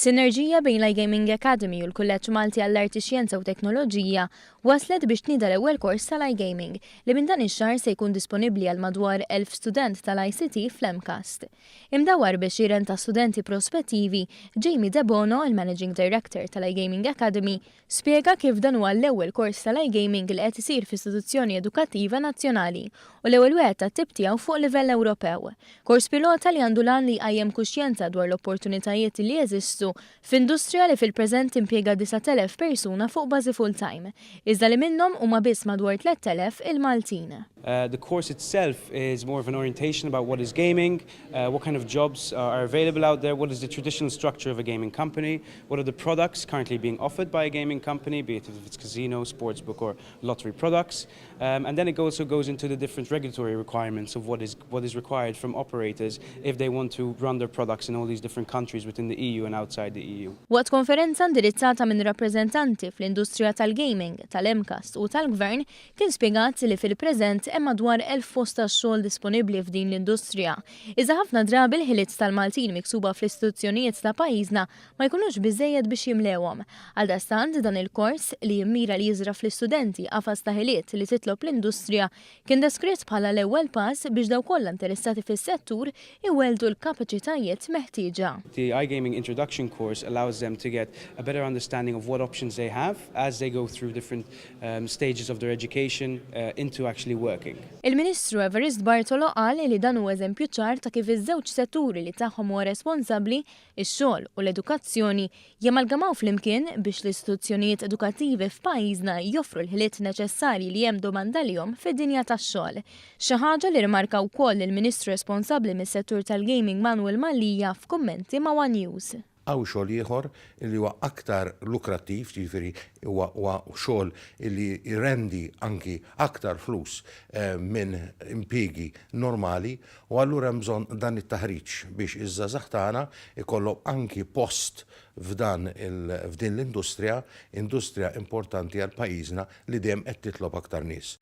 Sinerġija bejn l-iGaming Academy u l-Kulleġġ Malti għall-Arti Xjenza u Teknoloġija waslet biex tnieda l-ewwel kors tal-iGaming li minn dan ix-xahar se jkun disponibbli għal madwar 1000 student tal-ICT fl-MCAST. Imdawwar biex jiren ta' studenti prospettivi, Jamie De Bono, il-Managing Director tal-iGaming Academy, spjega kif dan huwa l-ewwel kors tal-iGaming li qed isir f'istituzzjoni edukattiva nazzjonali u l-ewwel wieħed tat-tip tiegħu fuq livell Ewropew. Kors pilota li għandu lan li jqajjem kuxjenza dwar l-opportunitajiet li jeżistu f'industrija li fil-preżent impjega 9,000 persuna fuq bażi full-time, iżda li minnhom huma biss madwar 3,000 il-Maltin. The course itself is more of an orientation about what is gaming, what kind of jobs are available out there, what is the traditional structure of a gaming company, what are the products currently being offered by a gaming company, be it if it's casino, sportsbook or lottery products. And then it also goes into the different regulatory requirements of what is required from operators if they want to run their products in all these different countries within the EU and outside the EU. Waqt konferenza indirizzata minn rappreżentanti fl-industrija tal-gaming, tal-MCAST u tal-gvern kien spjegat li fil-preżent hemm madwar 1000 post tax-xogħol disponibbli f'din l-industrija. Iżda ħafna drabi l-ħiliet tal-Maltin miksuba fl-istituzzjonijiet ta' pajjiżna ma jkunux biżejjed biex jimlewhom. Għaldastant dan il-kors li jimmira li jiżra fl-istudenti qafas ta' ħiliet li titlob l-industrija kien deskritt bħala l-ewwel pass biex daw kollha interessati fis-settur iweldu l-kapaċitajiet meħtieġa. The iGaming introduction course allows them to get a better understanding of what options they have as they go through different stages of their education into actually working. Il-Ministru Evarist Bartolo qal li dan huwa eżempju ċar ta' kif iż-żewġ setturi li tagħhom huwa responsabbli ix-xogħol u l-edukazzjoni jamalgamaw flimkien biex l-istituzzjonijiet edukattivi f'pajjiżna joffru l-ħiliet neċessarji li hemm domanda lihom fid-dinja tax-xogħol. Xi ħaġa li rimarka wkoll il-Ministru responsabbli mis-settur tal-gaming Manuel Mallija f'kummenti ma' One News. Għaw xogħol ieħor li huwa aktar lukrattiv, ġifieri huwa xogħol li jrendi anki aktar flus minn impjiegi normali u allura hemm bżonn dan it-taħriġ biex iż-żgħażagħ tagħna ikollhom anki post f'din l-industrija, industrija importanti għal pajjiżna li dejjem qed titlob aktar nies.